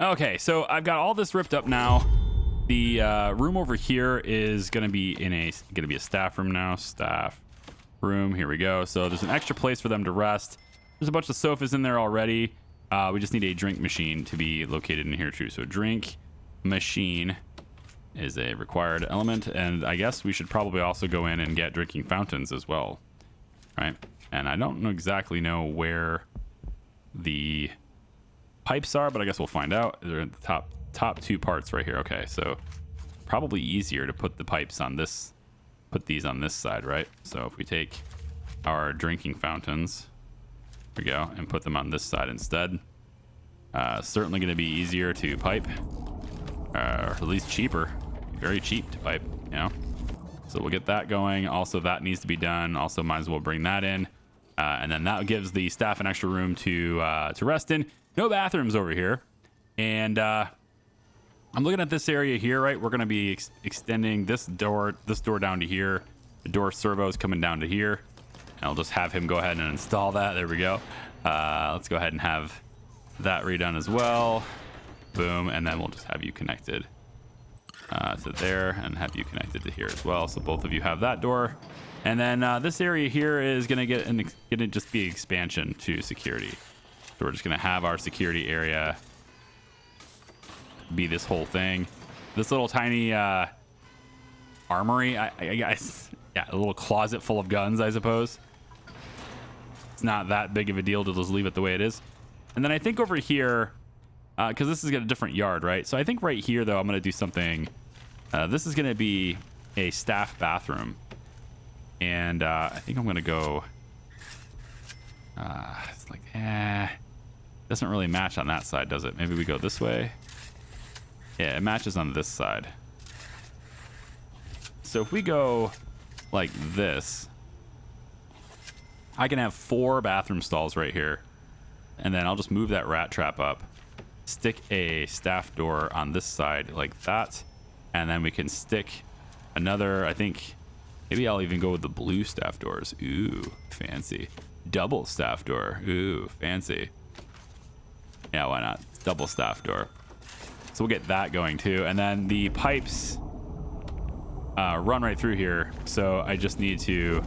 Okay, so I've got all this ripped up now. The room over here is gonna be a staff room now. Staff room. Here we go. So there's an extra place for them to rest. There's a bunch of sofas in there already. We just need a drink machine to be located in here too. So drink machine is a required element, and I guess we should probably also go in and get drinking fountains as well, right? And I don't exactly know where the pipes are, but I guess we'll find out. They're in the top two parts right here. Okay, so probably easier to put the pipes on this, put these on this side, right? So if we take our drinking fountains, there we go, and put them on this side instead. Certainly going to be easier to pipe, or at least cheaper. Very cheap to pipe, you know? So we'll get that going. Also, that needs to be done. Also, might as well bring that in. And then that gives the staff an extra room to rest in. No bathrooms over here. And I'm looking at this area here, right? We're going to be extending this door down to here. The door servo is coming down to here. And I'll just have him go ahead and install that. There we go. Let's go ahead and have that redone as well. Boom. And then we'll just have you connected to there and have you connected to here as well. So both of you have that door. And then this area here is going to just be expansion to security. So we're just going to have our security area be this whole thing. This little tiny armory, I guess. Yeah, a little closet full of guns, I suppose. It's not that big of a deal to just leave it the way it is. And then I think over here, because this is got a different yard, right? So I think right here, though, I'm going to do something. This is going to be a staff bathroom. And I think I'm going to go... it's like, doesn't really match on that side, does it? Maybe we go this way. Yeah, it matches on this side. So if we go like this, I can have 4 bathroom stalls right here. And then I'll just move that rat trap up. Stick a staff door on this side like that. And then we can stick another, I think, maybe I'll even go with the blue staff doors. Ooh, fancy. Double staff door. Ooh, fancy. Yeah, why not? Double staff door. So we'll get that going too. And then the pipes run right through here. So I just need to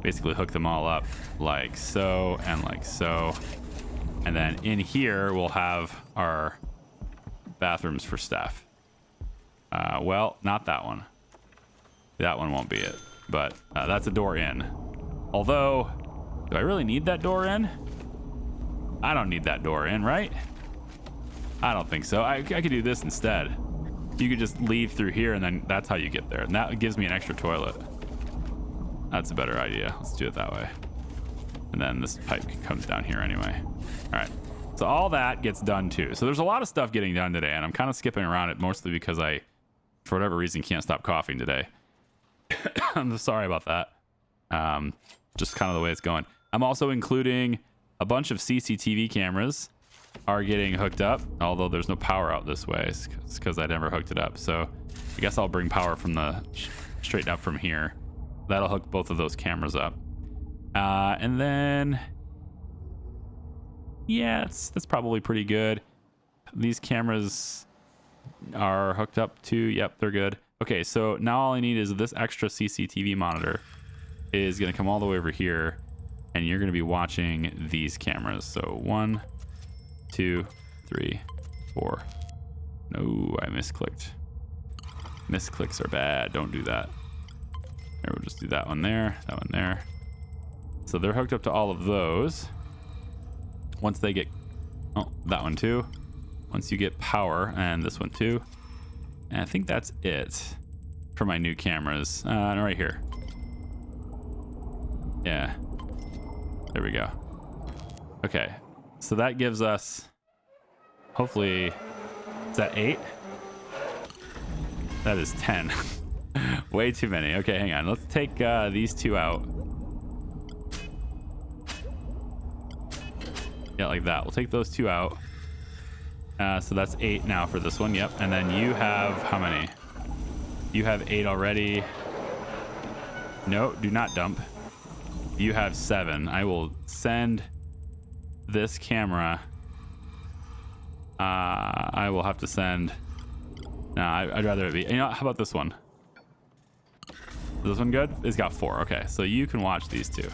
basically hook them all up like so and like so. And then in here, we'll have our bathrooms for staff. Well, not that one. That one won't be it. But that's a door in. Although, do I really need that door in? I don't need that door in, right? I don't think so. I could do this instead. You could just leave through here, and then that's how you get there. And that gives me an extra toilet. That's a better idea. Let's do it that way. And then this pipe comes down here anyway. All right. So all that gets done too. So there's a lot of stuff getting done today, and I'm kind of skipping around it mostly because I, for whatever reason, can't stop coughing today. I'm sorry about that. Just kind of the way it's going. I'm also including a bunch of CCTV cameras are getting hooked up, although there's no power out this way. It's because I never hooked it up. So I guess I'll bring power from the straight up from here. That'll hook both of those cameras up. And then, yeah, that's probably pretty good. These cameras are hooked up too. Yep, they're good. Okay, so now all I need is this extra CCTV monitor is going to come all the way over here, and you're going to be watching these cameras. So 1, 2, 3, 4. No, I misclicked. Misclicks are bad. Don't do that. Here, we'll just do that one there, that one there. So they're hooked up to all of those. Once they get, oh, that one too. Once you get power, and this one too. And I think that's it for my new cameras. Right here. Yeah. There we go. Okay. So that gives us, hopefully, is that 8? That is 10. Way too many. Okay, hang on. Let's take these 2 out. Yeah, like that. We'll take those 2 out. So that's 8 now for this one. Yep. And then you have how many? You have 8 already. No, do not dump. You have 7. I will send this camera I will have to send... No, I'd rather it be... You know, how about this one? Is this one good? It's got 4. Okay, so you can watch these two.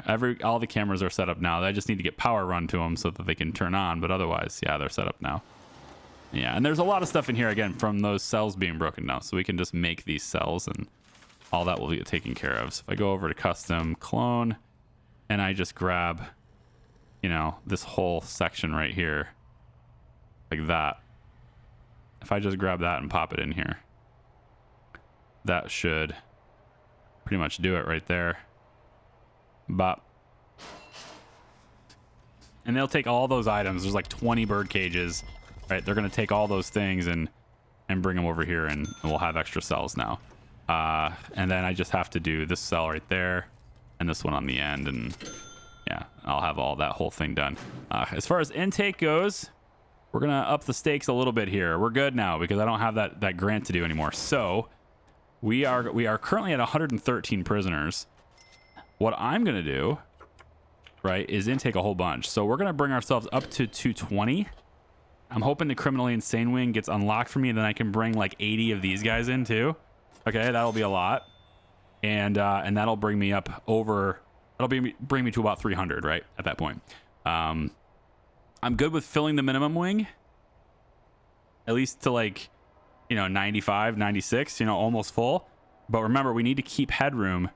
There. All the cameras are set up now. I just need to get power run to them so that they can turn on, but otherwise, yeah, they're set up now. Yeah, and there's a lot of stuff in here, again, from those cells being broken down, so we can just make these cells, and all that will get taken care of. So if I go over to custom clone, and I just grab, you know, this whole section right here, like that. If I just grab that and pop it in here, that should pretty much do it right there. Bop. And they'll take all those items. There's like 20 bird cages, right? They're going to take all those things and bring them over here, and we'll have extra cells now. And then I just have to do this cell right there and this one on the end, and yeah, I'll have all that whole thing done. As far as intake goes, we're going to up the stakes a little bit here. We're good now because I don't have that grant to do anymore. So we are currently at 113 prisoners. What I'm going to do, right, is intake a whole bunch. So we're going to bring ourselves up to 220. I'm hoping the criminally insane wing gets unlocked for me, and then I can bring like 80 of these guys in too. Okay, that'll be a lot. And that'll bring me up over, bring me to about 300, right, at that point. I'm good with filling the minimum wing, at least to like, you know, 95, 96, you know, almost full. But remember, we need to keep headroom.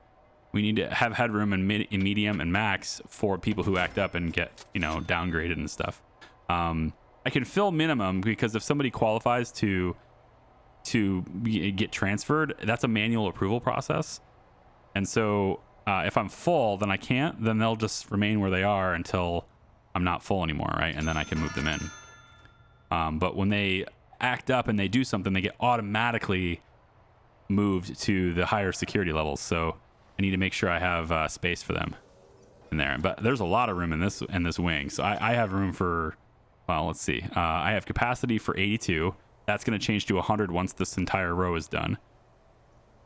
We need to have headroom in medium and max for people who act up and get, you know, downgraded and stuff. I can fill minimum because if somebody qualifies to get transferred, that's a manual approval process. And so if I'm full, then I can't. Then they'll just remain where they are until I'm not full anymore, right? And then I can move them in. But when they act up and they do something, they get automatically moved to the higher security levels. So I need to make sure I have space for them in there. But there's a lot of room in this wing. So I have room for, well, let's see. I have capacity for 82. That's going to change to 100 once this entire row is done.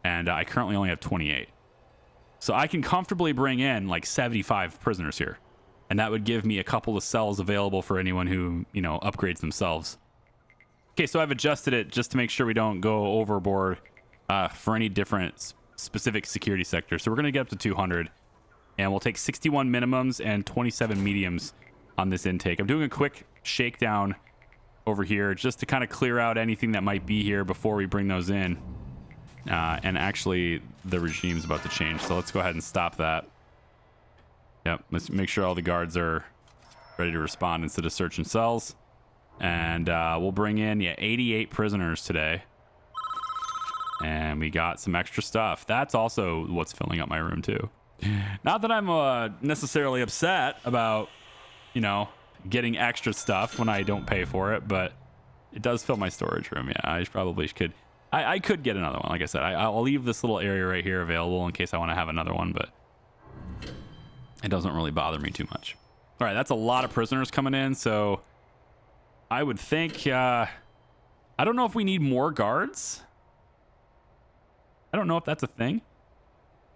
And I currently only have 28. So I can comfortably bring in like 75 prisoners here. And that would give me a couple of cells available for anyone who, you know, upgrades themselves. Okay, so I've adjusted it just to make sure we don't go overboard for any different specific security sector. So we're going to get up to 200. And we'll take 61 minimums and 27 mediums on this intake. I'm doing a quick shakedown over here just to kind of clear out anything that might be here before we bring those in. And actually, the regime's about to change. So let's go ahead and stop that. Yep, let's make sure all the guards are ready to respond instead of searching cells. And we'll bring in, 88 prisoners today. And we got some extra stuff. That's also what's filling up my room, too. Not that I'm necessarily upset about, you know, getting extra stuff when I don't pay for it, but it does fill my storage room. Yeah, I probably could. I could get another one. Like I said, I'll leave this little area right here available in case I want to have another one, but it doesn't really bother me too much. All right, that's a lot of prisoners coming in, so I would think, I don't know if we need more guards. I don't know if that's a thing.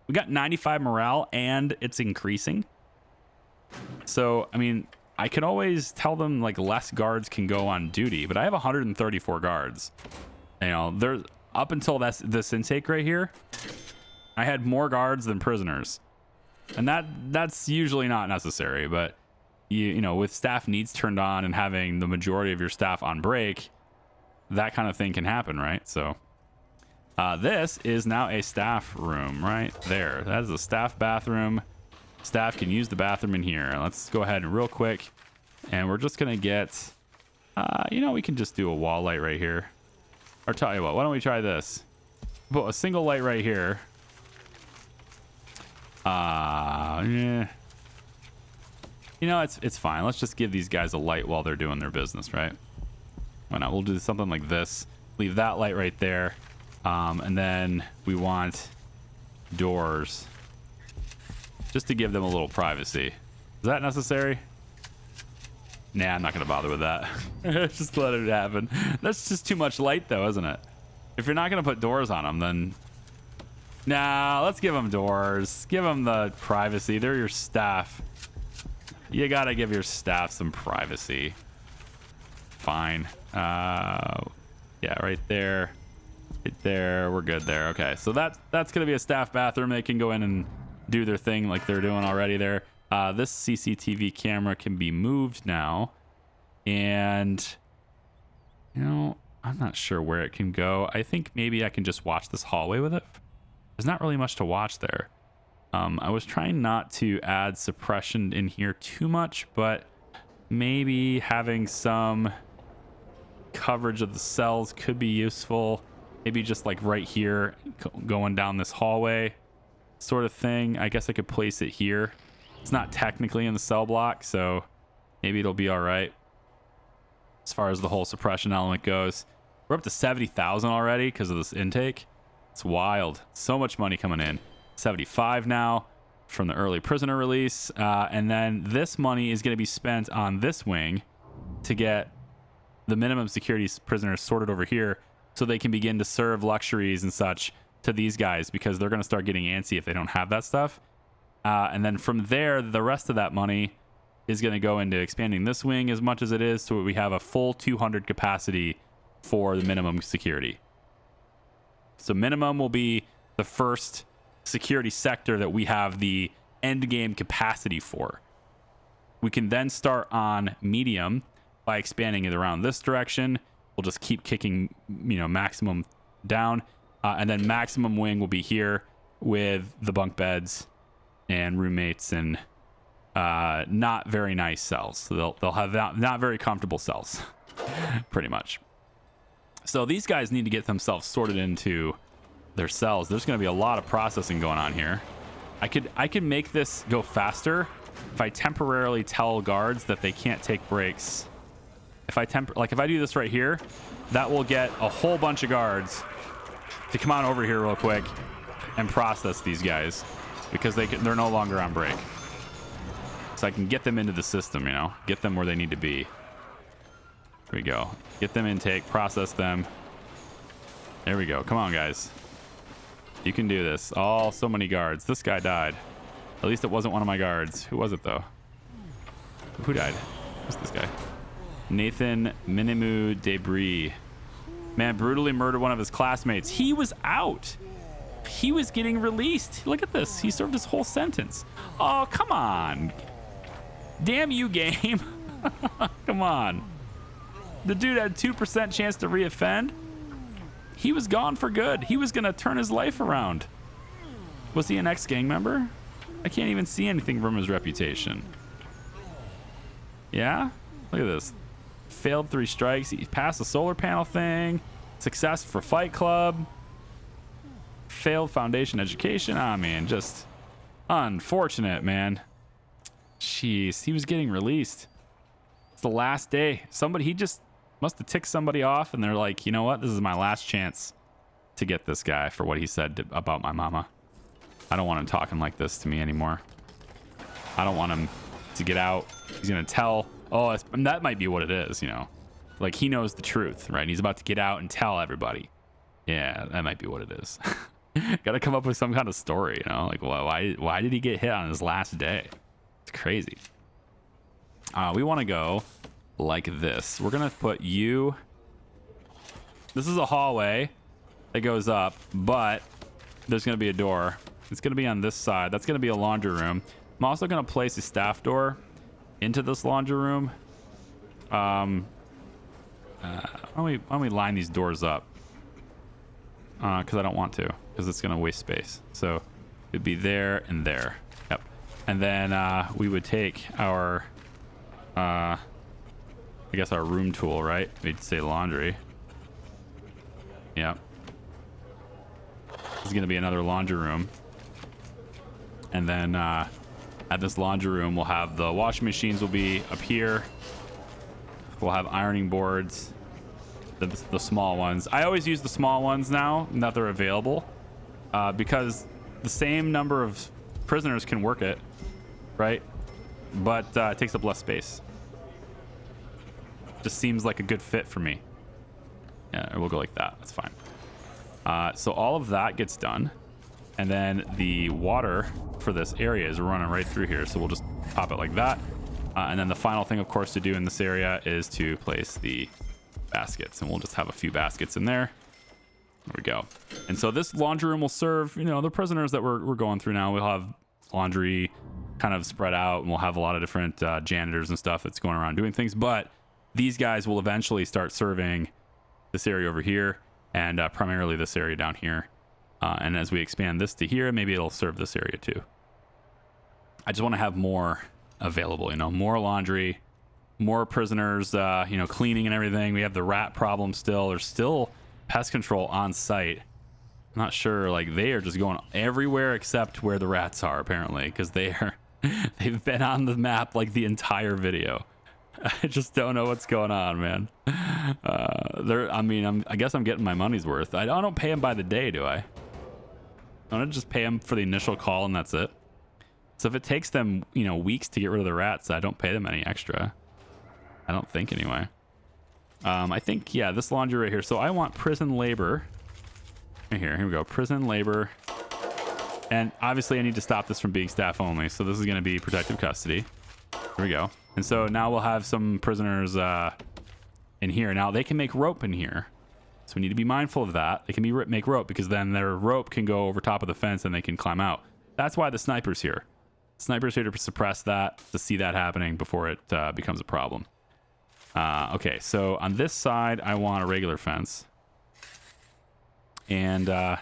We got 95 morale and it's increasing. So, I mean, I could always tell them like less guards can go on duty, but I have 134 guards. You know, there's up until this intake right here, I had more guards than prisoners. And that's usually not necessary, but you know, with staff needs turned on and having the majority of your staff on break, that kind of thing can happen, right? So this is now a staff room right there. That is a staff bathroom. Staff can use the bathroom in here. Let's go ahead and real quick, and we're just gonna get, you know, we can just do a wall light right here. Or tell you what, why don't we try this? Put a single light right here. Yeah. You know, it's fine. Let's just give these guys a light while they're doing their business, right? Why not? We'll do something like this. Leave that light right there. And then we want doors just to give them a little privacy. Is that necessary? Nah, I'm not going to bother with that. Just let it happen. That's just too much light, though, isn't it? If you're not going to put doors on them, then... Nah, let's give them doors. Give them the privacy. They're your staff. You got to give your staff some privacy. fine. Yeah, right there. Right there. We're good there. Okay, so that's going to be a staff bathroom. They can go in and do their thing like they're doing already there. This CCTV camera can be moved now. And, you know, I'm not sure where it can go. I think maybe I can just watch this hallway with it. There's not really much to watch there. I was trying not to add suppression in here too much, but maybe having some coverage of the cells could be useful. Maybe just like right here, going down this hallway sort of thing. I guess I could place it here. It's not technically in the cell block, so maybe it'll be all right as far as the whole suppression element goes. We're up to 70,000 already because of this intake. It's wild. So much money coming in. 75 now from the early prisoner release. And then this money is going to be spent on this wing to get the minimum security prisoners sorted over here so they can begin to serve luxuries and such to these guys, because they're going to start getting antsy if they don't have that stuff. And then from there, the rest of that money is going to go into expanding this wing as much as it is, so we have a full 200 capacity for the minimum security. So minimum will be the first security sector that we have the end game capacity for. We can then start on medium by expanding it around this direction. We'll just keep kicking, you know, maximum down. And then maximum wing will be here with the bunk beds and roommates and not very nice cells. So they'll have not very comfortable cells, pretty much. So these guys need to get themselves sorted into their cells. There's going to be a lot of processing going on here. I could make this go faster if I temporarily tell guards that they can't take breaks. If I do this right here, that will get a whole bunch of guards to come on over here real quick and process these guys, because they're no longer on break. So I can get them into the system, you know, get them where they need to be. Here we go. Get them intake, process them. There we go. Come on, guys. You can do this. Oh, so many guards. This guy died. At least it wasn't one of my guards. Who was it, though? Who died? Who's this guy? Nathan Minimu Debris. Man, brutally murdered one of his classmates. He was out. He was getting released. Look at this. He served his whole sentence. Oh, come on. Damn you, game. Come on. The dude had 2% chance to reoffend. He was gone for good. He was going to turn his life around. Was he an ex-gang member? I can't even see anything from his reputation. Yeah? Look at this. Failed 3 strikes. He passed the solar panel thing. Success for Fight Club. Failed foundation education. Ah, man, just unfortunate, man. Jeez, he was getting released. It's the last day. He just must have ticked somebody off, and they're like, you know what? This is my last chance to get this guy for what he said about my mama. I don't want him talking like this to me anymore. I don't want him to get out. He's going to tell. Oh, that might be what it is, you know. Like, he knows the truth, right? He's about to get out and tell everybody. Yeah, that might be what it is. Got to come up with some kind of story, you know? Like, why did he get hit on his last day? It's crazy. We want to go like this. We're going to put you... This is a hallway that goes up, but there's going to be a door. It's going to be on this side. That's going to be a laundry room. I'm also going to place a staff door into this laundry room. Why don't we line these doors up? Because I don't want to, because it's going to waste space. So it'd be there and there. Yep. And then we would take our, I guess our room tool, right? We'd say laundry. Yep. This is going to be another laundry room. And then at this laundry room, we'll have the washing machines will be up here. We'll have ironing boards, the small ones. I always use the small ones now that they're available, because the same number of prisoners can work it, right? But it takes up less space. Just seems like a good fit for me. Yeah, we'll go like that. That's fine. So all of that gets done. And then the water for this area is running right through here. So we'll just pop it like that. And then the final thing, of course, to do in this area is to place the baskets. And we'll just have a few baskets in there. There we go. And so this laundry room will serve, the prisoners that we're going through now. We'll have laundry kind of spread out, and we'll have a lot of different janitors and stuff that's going around doing things. But these guys will eventually start serving this area over here, and primarily this area down here. And as we expand this to here, maybe it'll serve this area too. I just want to have more available, more laundry, more prisoners, cleaning and everything. We have the rat problem still. There's still pest control on site. I'm not sure, they are just going everywhere except where the rats are, apparently, because they've been on the map the entire video. I just don't know what's going on, man. I guess I'm getting my money's worth. I don't pay them by the day, do I? I don't just pay them for the initial call and that's it. So if it takes them, weeks to get rid of the rats, I don't pay them any extra. I don't think anyway. I think, yeah, this laundry right here. So I want prison labor. Right here we go. Prison labor. And obviously I need to stop this from being staff only. So this is going to be protective custody. Here we go. And so now we'll have some prisoners in here. Now they can make rope in here. So we need to be mindful of that. They can make rope because then their rope can go over top of the fence and they can climb out. That's why the sniper's here. Sniper's here to suppress that, to see that happening before it becomes a problem. Okay, so on this side, I want a regular fence. And I'm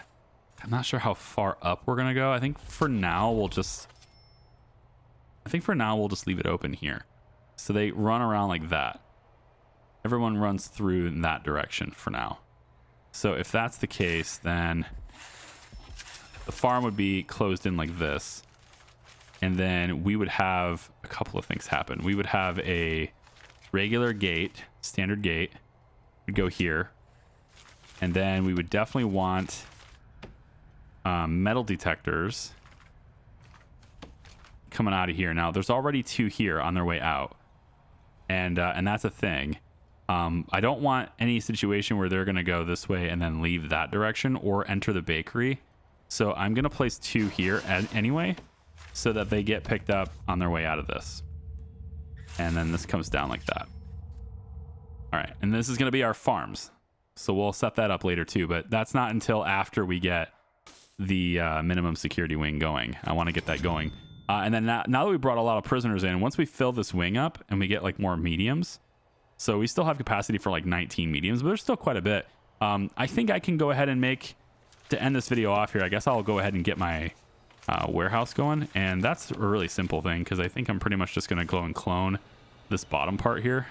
not sure how far up we're going to go. I think for now, we'll just leave it open here. So they run around like that. Everyone runs through in that direction for now. So if that's the case, then the farm would be closed in like this. And then we would have a couple of things happen. We would have a regular gate, standard gate, would go here. And then we would definitely want metal detectors coming out of here. Now, there's already 2 here on their way out. And that's a thing. I don't want any situation where they're going to go this way and then leave that direction or enter the bakery. So I'm going to place 2 here anyway, so that they get picked up on their way out of this. And then this comes down like that. All right. And this is going to be our farms. So we'll set that up later too, but that's not until after we get the minimum security wing going. I want to get that going. And then now that we brought a lot of prisoners in, once we fill this wing up and we get more mediums, so we still have capacity for 19 mediums, but there's still quite a bit. I think I can go ahead and to end this video off here, I guess I'll go ahead and get my warehouse going. And that's a really simple thing because I think I'm pretty much just going to go and clone this bottom part here.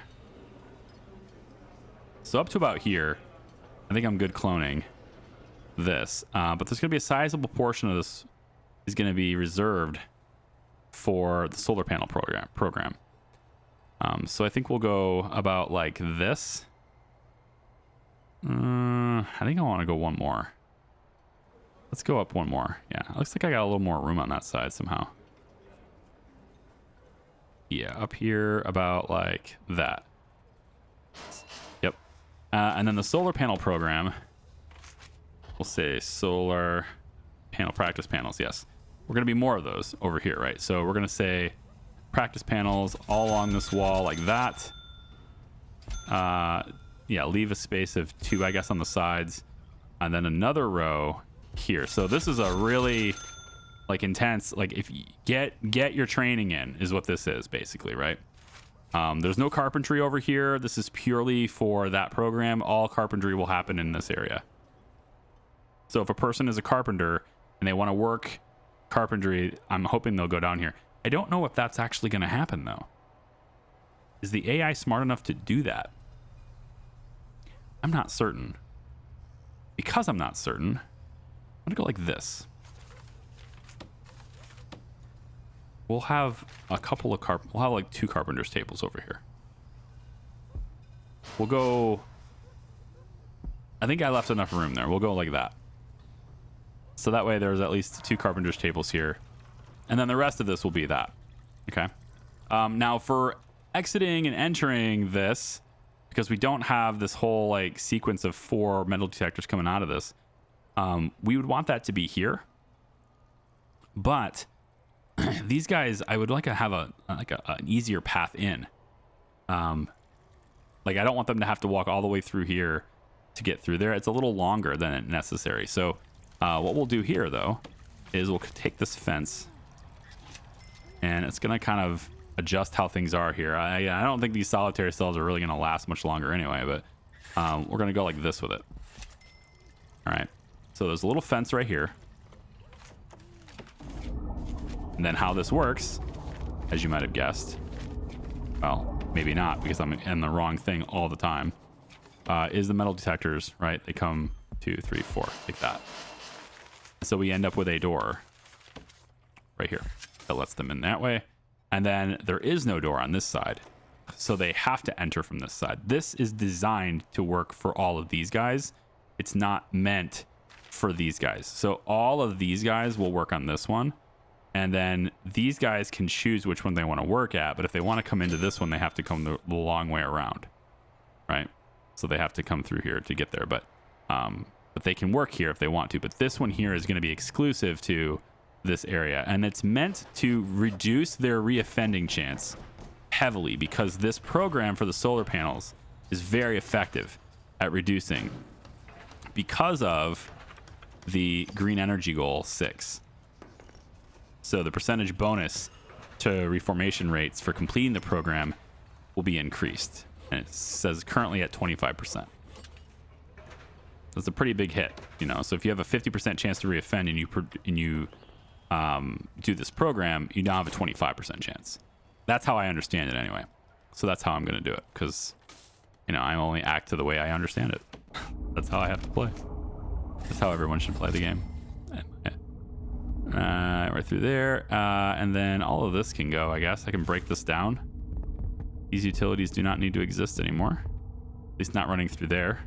So up to about here, I think I'm good cloning this. But there's going to be a sizable portion of this is going to be reserved for the solar panel program. So I think we'll go about like this. I think I want to go one more. Let's go up one more. Yeah, it looks like I got a little more room on that side somehow. Yeah, up here about like that. Yep. And then the solar panel program, we'll say solar panel practice panels. Yes. We're going to be more of those over here, right? So we're going to say practice panels all along this wall like that. Yeah, leave a space of 2, I guess, on the sides. And then another row here. So this is a really intense, if you get your training in is what this is basically, right? There's no carpentry over here. This is purely for that program. All carpentry will happen in this area. So if a person is a carpenter and they want to work carpentry, I'm hoping they'll go down here. I don't know if that's actually going to happen though. Is the AI smart enough to do that? I'm not certain. Because I'm not certain, I'm going to go like this. We'll have a couple of we'll have like 2 carpenter's tables over here. We'll go, I think I left enough room there. We'll go like that. So that way there's at least 2 carpenter's tables here. And then the rest of this will be that. Okay. Now for exiting and entering this, because we don't have this whole sequence of 4 metal detectors coming out of this, we would want that to be here. But these guys, I would like to have an easier path in. Like I don't want them to have to walk all the way through here to get through there. It's a little longer than necessary. So what we'll do here though is we'll take this fence and it's gonna kind of adjust how things are here. I don't think these solitary cells are really gonna last much longer anyway, but we're gonna go like this with it. All right, so there's a little fence right here. And then how this works, as you might have guessed, well, maybe not because I'm in the wrong thing all the time, is the metal detectors, right? They come 2, 3, 4, like that. So we end up with a door right here that lets them in that way. And then there is no door on this side. So they have to enter from this side. This is designed to work for all of these guys. It's not meant for these guys. So all of these guys will work on this one. And then these guys can choose which one they want to work at. But if they want to come into this one, they have to come the long way around, right? So they have to come through here to get there. But they can work here if they want to. But this one here is going to be exclusive to this area. And it's meant to reduce their reoffending chance heavily because this program for the solar panels is very effective at reducing because of the green energy goal 6. So the percentage bonus to reformation rates for completing the program will be increased. And it says currently at 25%. That's a pretty big hit, you know. So if you have a 50% chance to reoffend and you do this program, you now have a 25% chance. That's how I understand it anyway. So that's how I'm going to do it because, you know, I only act to the way I understand it. That's how I have to play. That's how everyone should play the game. Right through there. And then all of this can go, I guess. I can break this down. These utilities do not need to exist anymore. At least not running through there.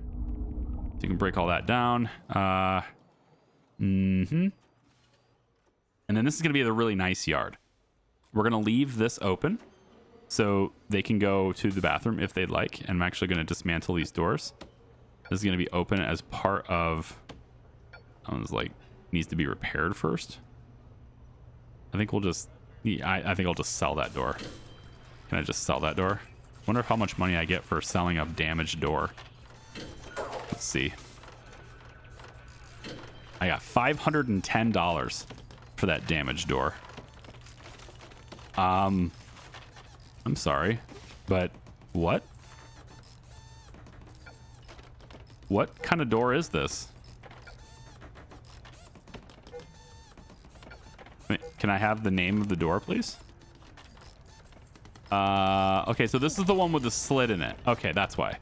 So you can break all that down. And then this is going to be the really nice yard. We're going to leave this open so they can go to the bathroom if they'd like. And I'm actually going to dismantle these doors. This is going to be open as part of... needs to be repaired first. I think we'll just... I think I'll just sell that door. Can I just sell that door? Wonder how much money I get for selling a damaged door. Let's see. I got $510 for that damaged door. I'm sorry, but what? What kind of door is this? Wait, can I have the name of the door, please? Okay, so this is the one with the slit in it. Okay, that's why.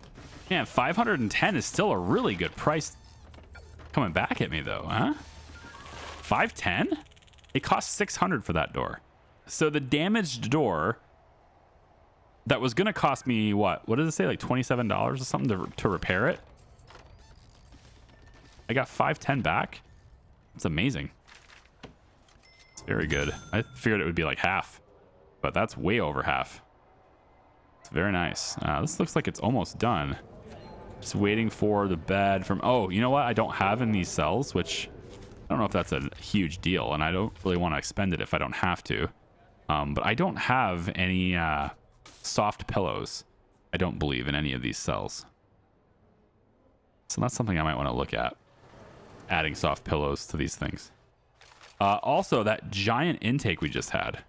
Man, 510 is still a really good price coming back at me, though, huh? 510? It cost 600 for that door. So the damaged door that was going to cost me, what does it say, like $27 or something to repair it? I got 510 back. It's amazing. It's very good. I figured it would be like half, but that's way over half. It's very nice. This looks like it's almost done. Just waiting for the bed from... Oh, you know what I don't have in these cells, which I don't know if that's a huge deal, and I don't really want to expend it if I don't have to. But I don't have any soft pillows, I don't believe, in any of these cells. So that's something I might want to look at. Adding soft pillows to these things. Also, that giant intake we just had,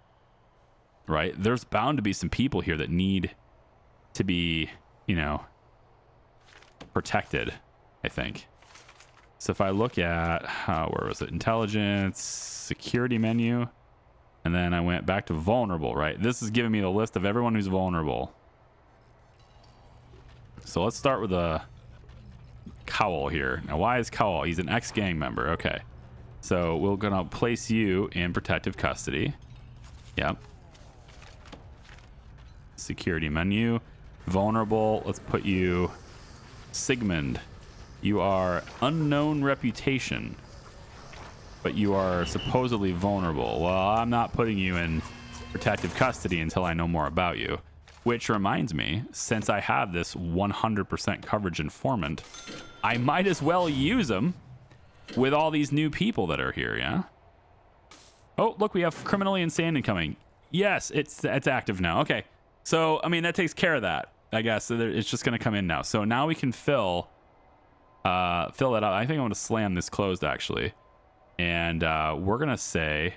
right? There's bound to be some people here that need to be, you know, protected, I think. So if I look at, where was it? Intelligence, security menu. And then I went back to vulnerable, right? This is giving me the list of everyone who's vulnerable. So let's start with a Cowell here. Now, why is Cowell? He's an ex-gang member. Okay. So we're going to place you in protective custody. Yep. Security menu. Vulnerable. Let's put you... Sigmund. You are unknown reputation, but you are supposedly vulnerable. Well, I'm not putting you in protective custody until I know more about you. Which reminds me, since I have this 100% coverage informant, I might as well use them with all these new people that are here, yeah? Oh, look, we have criminally insane incoming. Yes, it's active now. Okay. So, I mean, that takes care of that, I guess. So it's just going to come in now. So now we can fill that up. I think I'm going to slam this closed, actually. And we're going to say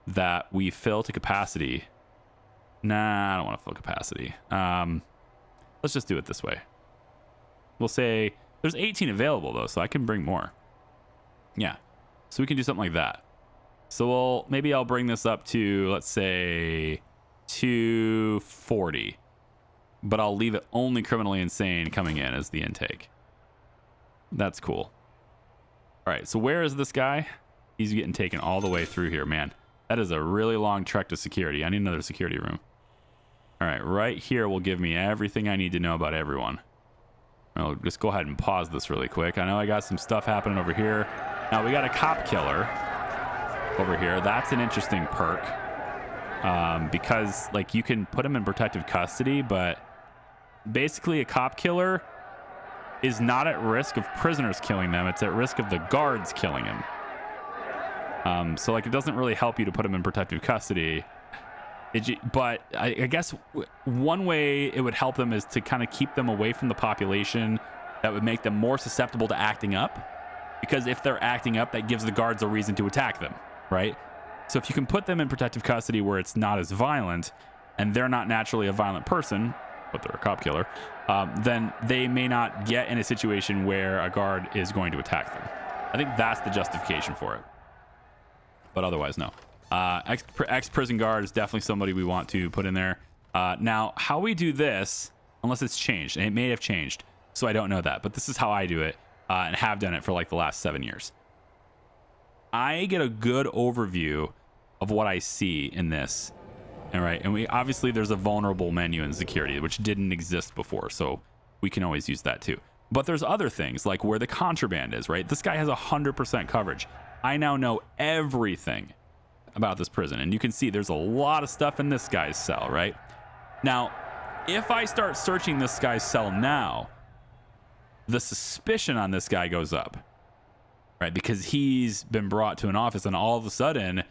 that we fill to capacity. Nah, I don't want to fill capacity. Let's just do it this way. We'll say there's 18 available, though, so I can bring more. Yeah. So we can do something like that. So maybe I'll bring this up to, let's say, 240. But I'll leave it only criminally insane coming in as the intake. That's cool. All right, so where is this guy? He's getting taken all the way through here, man. That is a really long trek to security. I need another security room. All right, right here will give me everything I need to know about everyone. I'll just go ahead and pause this really quick. I know I got some stuff happening over here. Now, we got a cop killer over here. That's an interesting perk. Because, like, you can put him in protective custody, but basically a cop killer is not at risk of prisoners killing them. It's at risk of the guards killing him. So, like, it doesn't really help you to put him in protective custody. But I guess one way it would help them is to kind of keep them away from the population. That would make them more susceptible to acting up. Because if they're acting up, that gives the guards a reason to attack them, right? So if you can put them in protective custody where it's not as violent, and they're not naturally a violent person, but they're a cop killer, then they may not get in a situation where a guard is going to attack them. I think that's the justification for it. But otherwise, no. Ex-prison guard is definitely somebody we want to put in there. Now, how we do this, unless it's changed, and it may have changed, so I don't know that, but this is how I do it, and have done it for like the last 7 years. I get a good overview of what I see in this. All right, and we obviously there's a vulnerable menu in security, which didn't exist before, so we can always use that too. But there's other things, like where the contraband is, right? This guy has 100% coverage. I now know everything about this prison, and you can see there's a lot of stuff in this guy's cell, right? Now, if I start searching this guy's cell now, the suspicion on this guy goes up, right? Because he's been brought to an office, and all of a sudden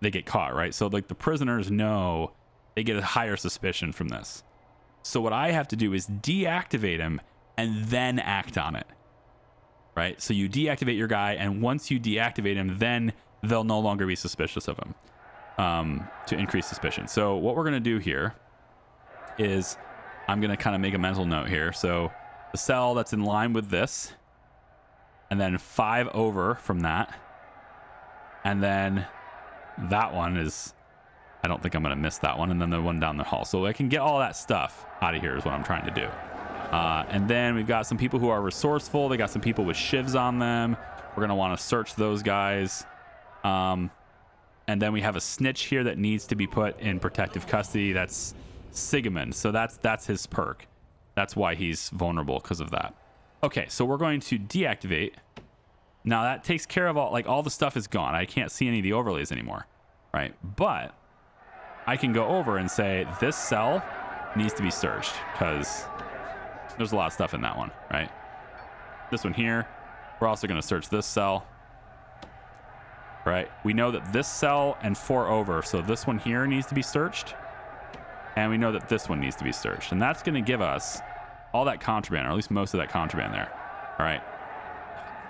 they get caught, right? So like the prisoners know they get a higher suspicion from this. So what I have to do is deactivate him and then act on it, right? So you deactivate your guy, and once you deactivate him, then they'll no longer be suspicious of him, to increase suspicion. So what we're going to do here is I'm going to kind of make a mental note here. So the cell that's in line with this, and then 5 over from that, and then that one is, I don't think I'm going to miss that one, and then the one down the hall. So I can get all that stuff out of here is what I'm trying to do. And then we've got some people who are resourceful. They got some people with shivs on them. We're going to want to search those guys. And then we have a snitch here that needs to be put in protective custody. That's Sigmund. So that's his perk. That's why he's vulnerable, because of that. Okay, so we're going to deactivate. Now that takes care of all the stuff is gone. I can't see any of the overlays anymore, right? But I can go over and say this cell needs to be searched because there's a lot of stuff in that one, right? This one here, we're also going to search this cell, right? We know that this cell and 4 over, so this one here needs to be searched, and we know that this one needs to be searched, and that's going to give us all that contraband, or at least most of that contraband there. All right.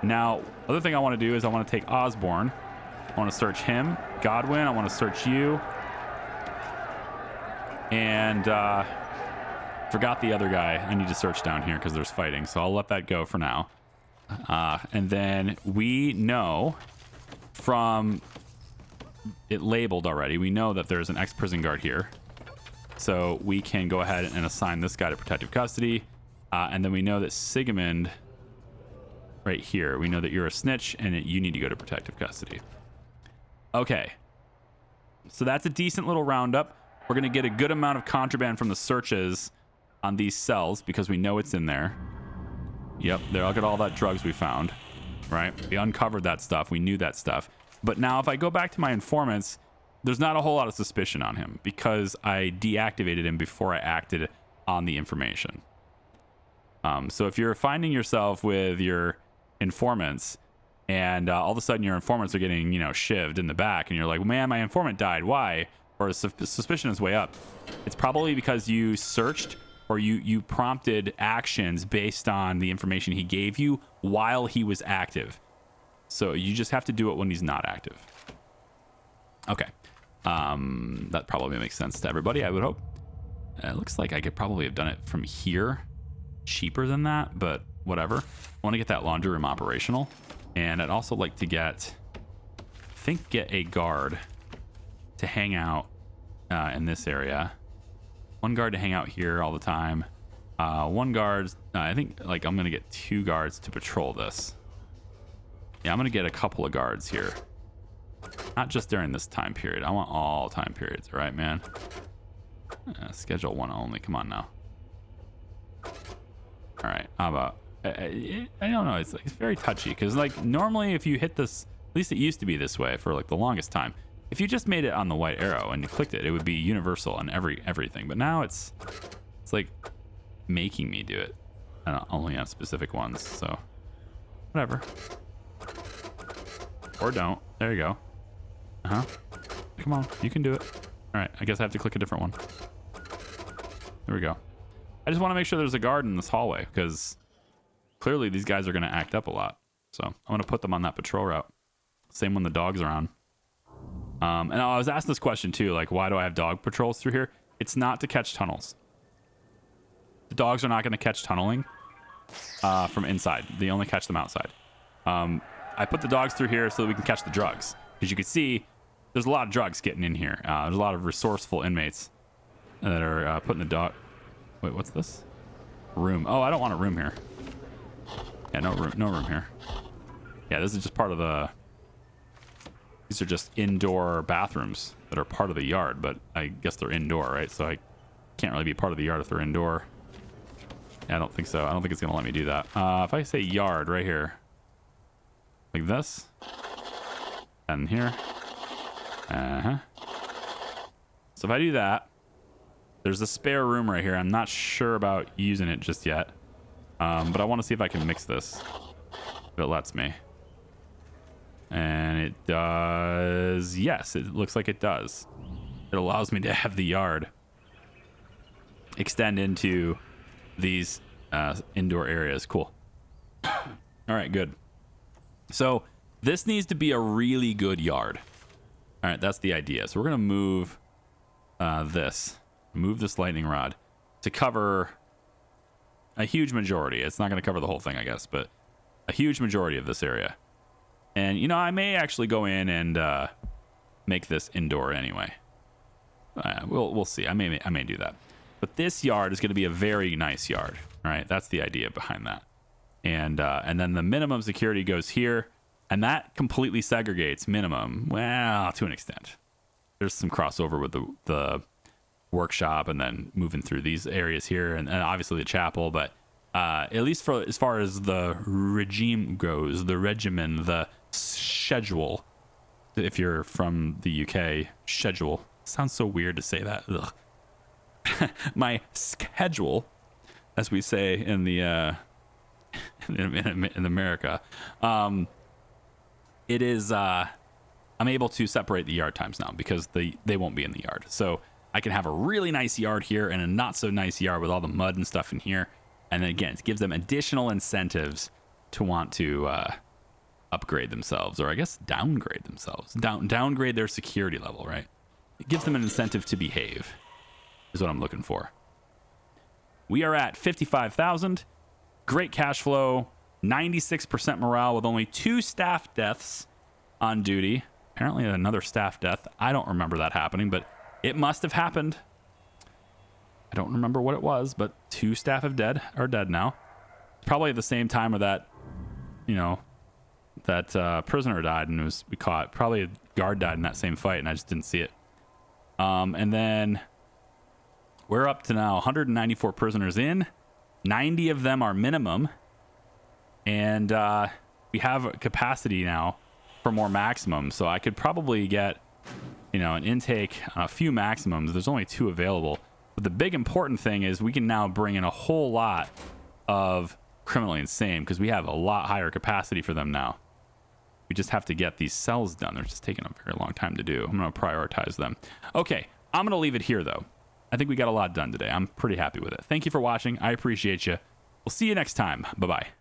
Now, other thing I want to do is I want to take Osborne. I want to search him. Godwin, I want to search you. And forgot the other guy. I need to search down here because there's fighting, so I'll let that go for now. And then we know from it labeled already, we know that there's an ex-prison guard here. So we can go ahead and assign this guy to protective custody. And then we know that Sigmund, right here, we know that you're a snitch and you need to go to protective custody. Okay. So that's a decent little roundup. We're going to get a good amount of contraband from the searches on these cells because we know it's in there. Yep, there. Look at all that drugs we found, right? We uncovered that stuff. We knew that stuff. But now if I go back to my informants, there's not a whole lot of suspicion on him because I deactivated him before I acted on the information. So if you're finding yourself with your informants and all of a sudden your informants are getting, you know, shivved in the back, and you're like, man, my informant died. Why? Or suspicion is way up. It's probably because you searched or you prompted actions based on the information he gave you while he was active. So you just have to do it when he's not active. Okay. That probably makes sense to everybody, I would hope. It looks like I could probably have done it from here cheaper than that, but whatever. I want to get that laundry room operational. And I'd also like to get a guard to hang out in this area. One guard to hang out here all the time. One guard, I think like I'm going to get 2 guards to patrol this. Yeah, I'm going to get a couple of guards here. Not just during this time period. I want all time periods, all right, man? Schedule 1 only. Come on now. All right, how about... I don't know. It's very touchy because like normally if you hit this, at least it used to be this way for like the longest time. If you just made it on the white arrow and you clicked it, it would be universal on everything. But now it's like making me do it, only on specific ones. So whatever. Or don't. There you go. Come on, you can do it. All right, I guess I have to click a different one. There we go. I just want to make sure there's a guard in this hallway because clearly these guys are going to act up a lot. So I'm going to put them on that patrol route. Same when the dogs are on. And I was asked this question too, like, why do I have dog patrols through here? It's not to catch tunnels. The dogs are not going to catch tunneling from inside. They only catch them outside. I put the dogs through here so that we can catch the drugs. Because you can see there's a lot of drugs getting in here. There's a lot of resourceful inmates that are putting the dog... Wait, what's this? Room. Oh, I don't want a room here. Yeah, no room here. Yeah, this is just part of the... These are just indoor bathrooms that are part of the yard, but I guess they're indoor, right? So I can't really be part of the yard if they're indoor. Yeah, I don't think so. I don't think it's going to let me do that. If I say yard right here, like this, and here, So if I do that, there's a spare room right here. I'm not sure about using it just yet, but I want to see if I can mix this, if it lets me. And it does. Yes, it looks like it does. It allows me to have the yard extend into these indoor areas. Cool. All right, good. So this needs to be a really good yard. All right, that's the idea. So we're going to move move this lightning rod to cover a huge majority. It's not going to cover the whole thing, I guess, but a huge majority of this area. And, you know, I may actually go in and make this indoor anyway. We'll see. I may do that. But this yard is going to be a very nice yard. All right, that's the idea behind that. And then the minimum security goes here, and that completely segregates minimum. Well, to an extent. There's some crossover with the workshop and then moving through these areas here, and obviously the chapel. But at least for as far as the regime goes, the regimen, the schedule, if you're from the UK, schedule sounds so weird to say that. Ugh. My schedule, as we say in the in America, it is I'm able to separate the yard times now because they won't be in the yard. So I can have a really nice yard here and a not so nice yard with all the mud and stuff in here. And then again, it gives them additional incentives to want to upgrade themselves, or I guess downgrade themselves, downgrade their security level, right? It gives them an incentive to behave, is what I'm looking for. We are at 55,000. Great cash flow, 96% morale with only 2 staff deaths on duty. Apparently another staff death. I don't remember that happening, but it must have happened. I don't remember what it was, but 2 staff are dead now. Probably at the same time where that, you know, that prisoner died and we caught. Probably a guard died in that same fight and I just didn't see it. And then we're up to now 194 prisoners in. 90 of them are minimum. And we have a capacity now for more maximum. So I could probably get, you know, an intake on a few maximums. There's only 2 available. But the big important thing is we can now bring in a whole lot of criminally insane because we have a lot higher capacity for them now. We just have to get these cells done. They're just taking a very long time to do. I'm going to prioritize them. Okay, I'm going to leave it here, though. I think we got a lot done today. I'm pretty happy with it. Thank you for watching. I appreciate you. We'll see you next time. Bye-bye.